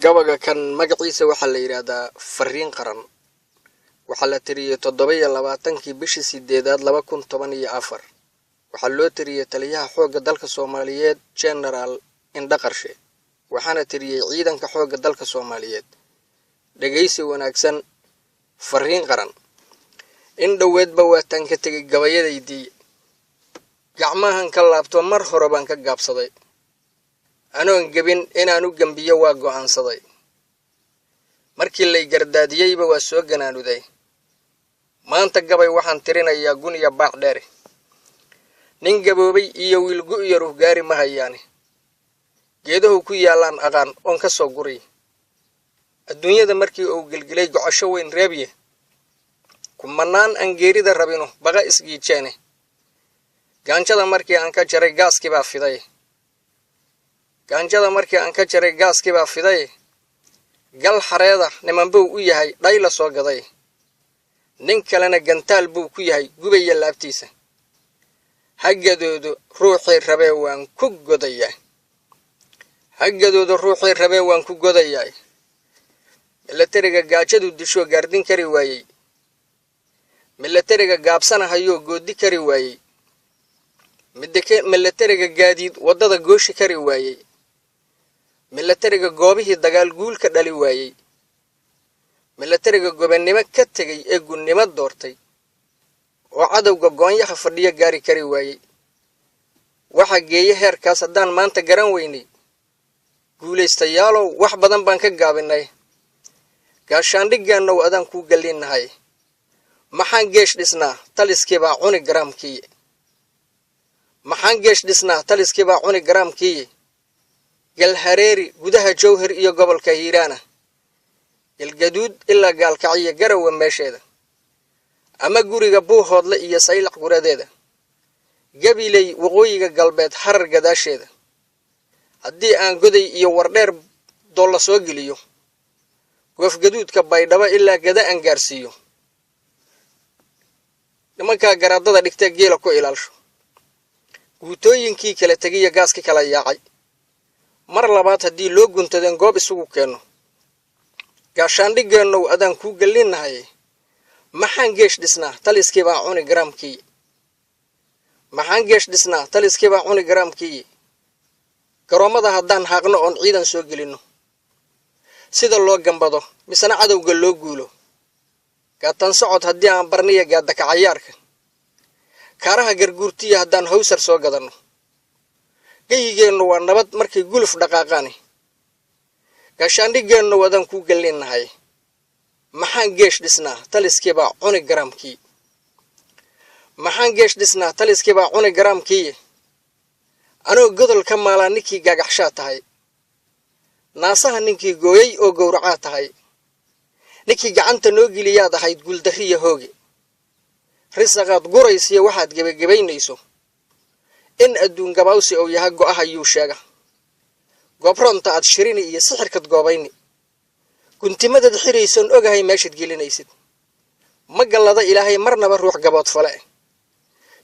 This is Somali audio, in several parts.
gabaga kan magaciisa waxaa la yiraahdaa fariin qaran. waxaa la tiriyay 27kii bishii 8aad 2014. waxaa loo tiriyay taliyaha xoogga dalka Soomaaliyeed General Indhaqarshe, waxaana tiriyay ciidanka xoogga dalka Soomaaliyeed. dhageysi wanaagsan. fariin qaran. in dhaweedba waataan ka tagay gabayadaydii, gacmahan ka laabto mar hore baan ka gaabsaday, anoon gabin inaan u gambiyo waa go'aansaday. markii lay gardaadiyeyba waa soo ganaanuday. maanta gabay waxaan tirinayaa gun iyo baac dheer. nin gaboobay iyo wiil gu'yar u gaari ma hayaani, geedahu ku yaalaan aqaan oon ka soo guray. adduunyada markii uu gilgilay gocasho weyn reebiye, kumanaan aan geerida rabino baqa isgiijeene. gaanjada markii aan ka jaray gaaskii baa fiday. gal xareeda niman buu u yahay dhay la soo gaday. nin kalena gantaal buu ku yahay gubaya laabtiisa. hagadoodu ruuxii rabee waan ku godayaa. milatariga gaajadu disho gaardin kari waayey. milatariga gaabsanahayoo goodi kari waayey. milatariga gaadiid waddada gooshi kari waayey. milatariga goobihii dagaal guul ka dhali waayey. milatariga gobannimo ka tegay ee gunnimo doortay oo cadowga goonyaha fadhiya gaari kari waayey. waxa geeye heerkaas haddaan maanta garan weynay, guulaystayaalow wax badan baan ka gaabinay. gaashaandhigeennow adaan kuu gallinnahay. maxaan geesh dhisnaa taliskii baa cuni garaamkii. galhareeri gudaha jowhar iyo gobolka hiiraana, galgaduud ilaa gaalkacyo garawa meesheeda, ama guriga buuhoodle iyo saylac guradeeda, gabiley waqooyiga galbeed harar gadaasheeda. haddii aan goday iyo wardheer doolla soo geliyo, goofgaduudka baydhabo ilaa gada aan gaarsiiyo. nimankaa garaadada dhigtee geela ku ilaalsho. guutooyinkii kala tegiya gaaskii kala yaacay, mar labaad haddii loo guntadeen goob isugu keenno. gaashaandhigeennow adaan kuu gallinnahay. maxaan geesh dhisnaa taliskii baa cuni garaamkii. garoommada haddaan haaqno oon ciidan soo gelinno, sida loo gambado misena cadowga loo guulo. gaatan socod haddii aan barniya gaadaka cayaarka, kaaraha garguurtiya haddaan hawsar soo gadanno. gayigeennu waa nabad markay guluf dhaqaaqaani. gaashaandhigeennow adaan kuu gallinnahay. maxaan geesh dhisnaa taliskii baa cuni garaamkii. anoo godol ka maalaa ninkii gaagaxshaa tahay. naasaha ninkii gooyey oo gowracaa tahay. ninkii gacanta noo geliyaad ahayd guuldarriya hooge. risaqaad guraysiyo waxaad gebagabaynayso, in adduun gabawsi uu yahay go'aha yuu sheega. goobroonta aad shirini iyo sixirkad goobayni, guntimadaad xiraysoon ogahay meeshaad gelinaysid. ma gallada ilaahay marnaba ruux gabood fale.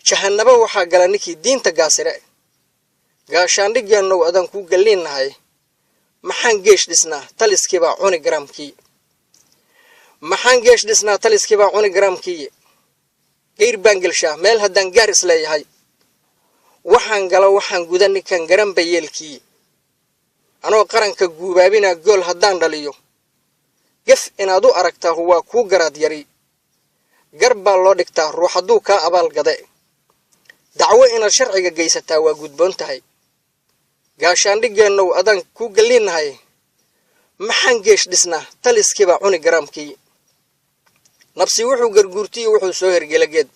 jahannaba waxaa gala ninkii diinta gaasire. gaashaandhigeennow adaan kuu gallinnahay. maxaan geesh dhisnaa taliskii baa cuni garaamkii. gayr baan gelshaa meel haddaan gaar isleeyahay. waxaan galo waxaan guda ninkan garanba yeelkii. anoo qaranka guubaabinaa gool haddaan dhaliyo, gef inaad u aragtaa waa kuu garaad yari. gar baa loo dhigtaa ruux hadduu kaa abaal gade. dacwo inaad sharciga geysataa waa gudboon tahay. gaashaandhigeennow adaan kuu gallinnahay. maxaan geesh dhisnaa taliskii baa cuni garaamkii. nabsi wuxuu garguurtiyo wuxuu soo hergela geed,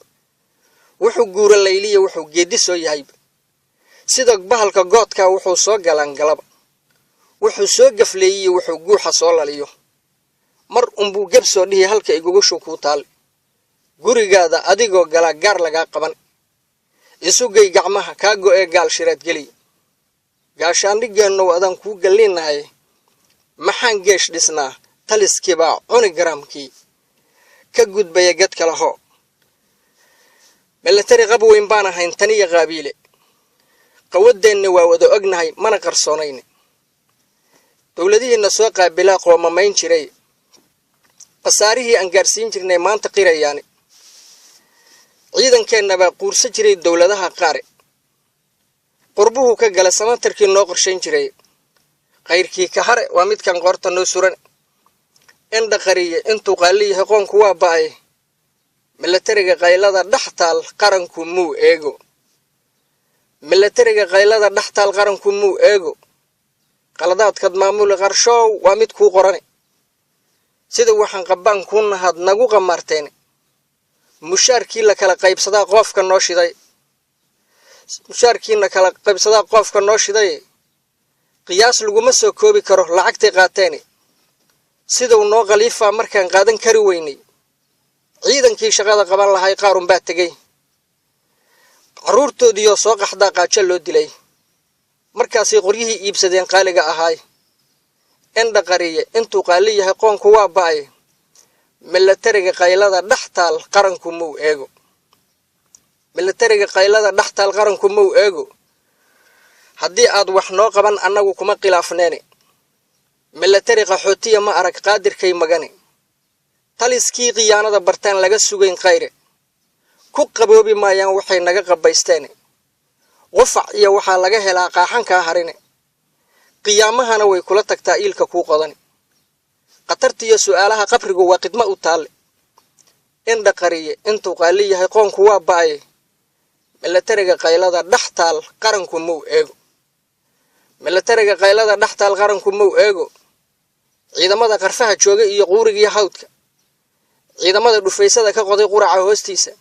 wuxuu guura layliya wuxuu geeddi soo yahay. sida bahalka goodkaa wuxuu soo galaan galab, wuxuu soo gafleeyiyo wuxuu guuxa soo laliyo. mar unbuu geb soo dhihi halka igugushu kuu taal. gurigaada adigoo galaa gaar lagaa qaban. isugay gacmaha kaa go'ee gaal shiraad geli. gaashaandhigeennow adaan kuu gallinnahay. maxaan geesh dhisnaa taliskii baa cuni garaamkii. ka gudbaya gad kala ho. milatari qab weyn baan ahayn taniya qaabiile. qawadeenna waa wada ognahay mana qarsoonayne. dowladihiina soo qaabilaa qoomamayn jiray qasaarihii aan gaarsiin jirnay maanta qirayaan ciidankeenaba quursa jiray dowladaha qaar qurbuhu ka gala samatarkii noo qorshayn jiray qayrkii ka hare waa midkan qoorta noo suran indha qariye intuu qaaliyahay qoonku waa ba'ay milatariga qaylada dhaxtaal qaranku muu eego milatariga qaylada dhaxtaal qaranku muu eego qaladaadkad maamul qarshow waa mid ku qoran sida waxaan qabaan ku nahad nagu qamarteen mushaarkii la kala qaybsadaa qofka noo shiday mushaarkiina kala qaybsadaa qofka noo shiday qiyaas laguma soo koobi karo lacagtay qaateen sida uu noo qaliifa markaan qaadan kari weynay ciidankii shaqada qaban lahay qaarun baa tagay caruurtoodii oo soo qaxda qaajo loo dilay markaas ay qoryihii iibsadeen qaaliga ahaay indha qariye intuu qaaliyahay qoonku waa ba'ay milatariga qaylada dhaxtaal qaranku muu eego milatariga qaylada dhaxtaal qaranku muu eego haddii aad wax noo qaban annagu kuma khilaafneen milatari qaxootiya ma arag qaadirkay magane taliskii qiyaanada bartaan laga sugayn qayre ku qaboobi maayaan waxay naga qabaysteen qufac iyo waxaa laga helaa qaaxanka harine qiyaamahana way kula tagtaa iilka ku qodan qatartiyo su'aalaha qabrigu waa qidma u taal indha qariye intuu qaaliyahay qoonku waa ba'ay milatariga qaylada dhaxtaal qaranku muu eego milatariga qaylada dhaxtaal qaranku muu eego ciidamada qarfaha jooga iyo quuriga hawdka ciidamada dhufaysada ka qoday quraca hoostiisa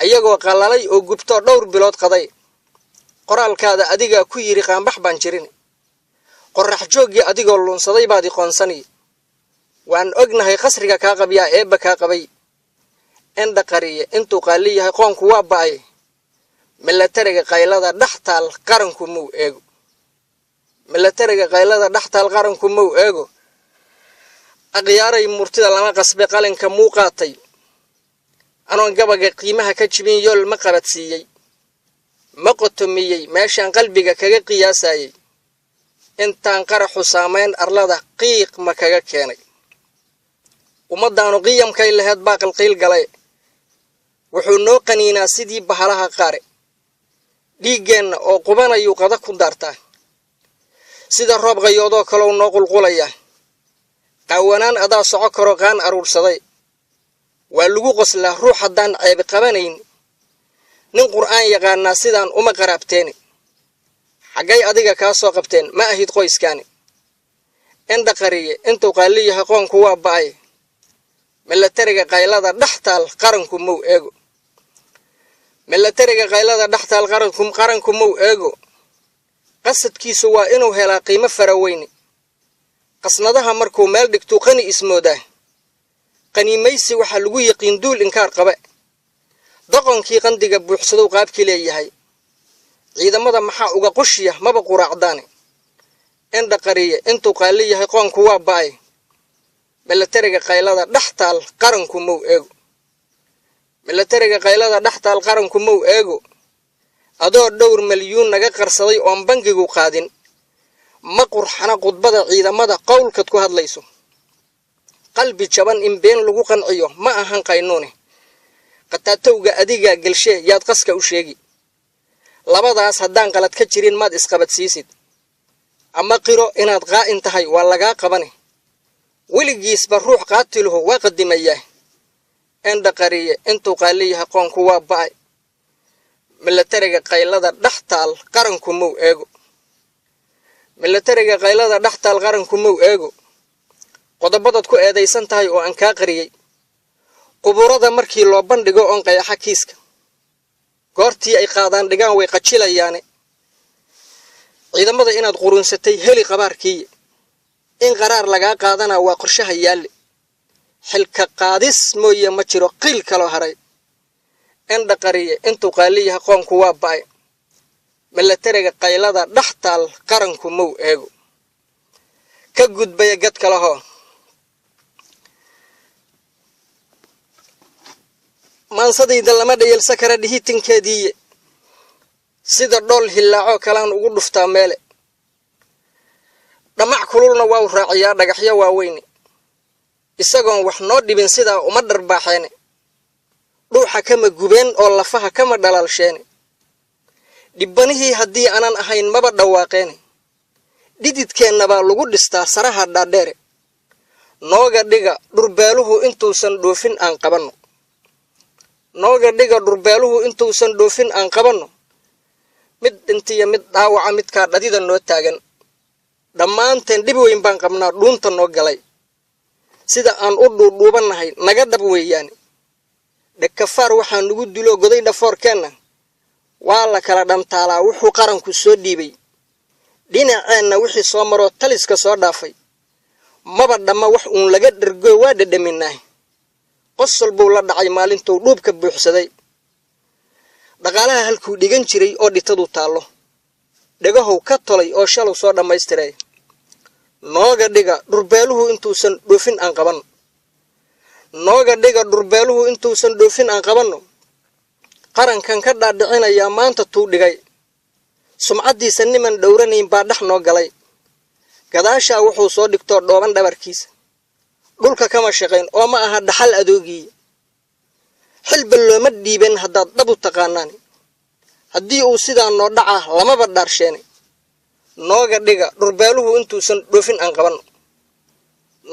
ayagoo qalalay oo gubto dhowr bilood qaday qoraalkaada adiga ku yiri qaanbax baan jirin qorax joogii adigoo lunsaday baad qoonsanay waan ognahay qasriga ka qabiya eeba ka qabay indha qariye intuu qaaliyahay qoonku waa ba'ay milatariga qaylada dhaxtaal qaranku muu eego milatariga qaylada dhaxtaal qaranku muu eego aqyaaray murtida lama qasbe qalinka muu qaatay anoon gabaga qiimaha ka jibin yool ma qabadsiiyay ma qotomiyay meeshaan qalbiga kaga qiyaasayay intaan qaraxu saameyn arlada qiiq ma kaga keenay ummadaanu qiyamkay lahayd baaqal qiil galay wuxuu noo qaniinaa sidii bahalaha qaare dhiigeenna oo qubanayu qada ku daartaa sida roob qayoodoo kale noo qulqulaya qawanaan adaa soco karo qaan aruursaday waa lagu qoslaa ruux haddaan ceeb qabanayn nin qur'aan yaqaana sidaan uma qaraabteen xagay adiga ka soo qabteen ma ahid qoyskaani indha qariye intuu qaaliyahay qoonku waa ba'ay milatariga qaylada dhaxtaal qaranku muu eego milatariga qaylada dhaxtaal qaranku muu eego qasadkiisu waa inuu helaa qiimo faraweyn qasnadaha markuu meel dhigto qani ismoodaa qaniimaysi waxa lagu yaqiin duul inkaar qaba doqonkii qandiga buuxsado qaabkii leeyahay ciidamada maxaa uga qoshiya maba quraacdaan indha qariye intuu qaaliyahay qoonku waa ba'ay milatariga qaylada dhaxtaal qaranku muu eego milatariga qaylada dhaxtaal qaranku muu eego adoo dhowr milyuun naga qarsaday oo bangigu qaadin ma qurxana qudbada ciidamada qowlkad ku hadlayso qalbi jaban in been lagu qanciyo ma ahan qaynuune qataatowga adiga galshe yaad qaska u sheegi labadaas haddaan qalad ka jirin maad isqabadsiisid ama qiro inaad qaa'in tahay waa lagaa qabane weligiisba ruux qaatiluhu waa qadimayaa indha qariye intuu qaaliyahay qoonku waa ba'ay milatariga qaylada dhaxtaal qaranku muu eego milatariga qaylada dhaxtaal qaranku muu eego qodobadad ku eedaysan tahay oo aan kaa qariyay quburada markii loo bandhigo on qayaxa kiiska goortii ay qaadaan dhigaan way qajilayaan ciidamada inaad qurunsatay heli qabaarkii in qaraar laga qaadana waa qorshaha yaal xilka qaadis mooye ma jiro qil kala haray indha qariye intuu qaaliyahay qoonku waa ba'ay milatariga qaylada dhaxtaal qaranku muu eego ka gudbaya gad kala hoo maansadayda lama dhayalsa kara dhihitinkeedii sida dhool hilaaco kalaan ugu dhuftaa meele dhamac kululna waa u raaciyaa dhagaxyo waaweyn isagoon wax noo dhibin sida uma dharbaaxeen dhuuxa kama gubeen oo lafaha kama dhalaalsheen dhibbanihii haddii aanan ahayn maba dhawaaqeen dhididkeenna baa lagu dhistaa saraha dhaadheer nooga dhiga dhurbeeluhu intuusan dhoofin aan qabanno nooga dhiga dhurbeeluhu intuusan dhoofin aan qabanno mid intiya mid dhaawaca midka dhadida noo taagan dhammaanteen dhib weyn baan qabnaa dhuunta noo galay sida aan u dhuudhuubanahay naga dhab weeyaan dhakafaar waxaan ugu dilo goday dhafoorkeena waa la kala dhantaalaa wuxuu qaranku soo dhiibay dhinaceenna wixii soo maro taliska soo dhaafay maba dhama wax uun laga dhergo waa dhadhaminaa qosol buu la dhacay maalintuu dhuubka buuxsaday dhaqaalaha halkuu dhigan jiray oo dhitadu taalo dhagahow ka tolay oo shalow soo dhammaystiray nooga dhiga dhurbeeluhu intuusan dhoofin aan qabanno nooga dhiga dhurbeeluhu intuusan dhoofin aan qabanno qarankan ka dhaadhicinaya maanta tuu dhigay sumcadiisa niman dhowranayn baa dhax noo galay gadaasha wuxuu soo dhigto dhooban dhabarkiisa dhulka kama shaqayn oo ma aha dhaxal adoogii xilba looma dhiiban haddaad dhab u taqaanaan haddii uu sidaa noo dhaca lamaba dhaarsheen nooga dhiga dhurbeeluhu intuusan dhoofin aan qabanno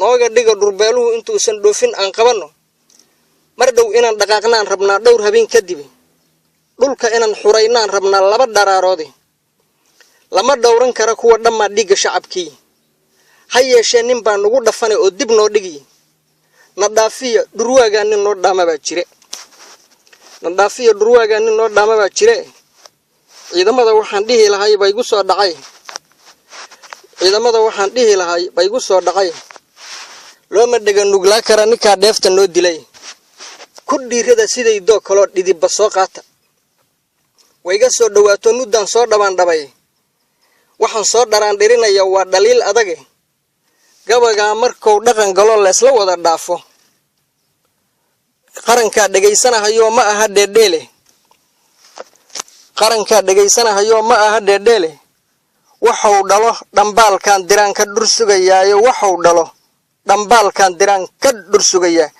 nooga dhiga dhurbeeluhu intuusan dhoofin aan qabanno mar dhow inaan dhaqaaqnaan rabnaa dhowr habeen kadib dhulka inaan xuraynaan rabnaa laba daraaroodi lama dhowran kara kuwa dhammaa dhiga shacabkii ha yeeshee nin baa nagu dhafanay oo dib noo dhigi nadaafiya dhurwaaga nin noo dhaamabaa jire nadaafiya dhurwaaga nin noo dhaamabaa jire ciidamada waxaan dhihi lahay bay igu soo dhacay ciidamada waxaan dhihi lahay bay igu soo dhacay looma dhaga nuglaa kara ninka dheefta noo dilay ku dhiirada siday doo kale dhidibba soo qaata wayga soo dhawaato nudan soo dhawaan dhabay waxaan soo dharaan dhirinaya waa dhaliil adag gabaga markuu dhaqan galo la isla wada dhaafo qaranka dhageysanahayo ma aha dheedheele qaranka dhageysanahayo ma aha dheedheele waxuu dhalo dhambaalkan diraan ka dhursugayaayo waxuu dhalo dhambaalkan diraan ka dhursugayaa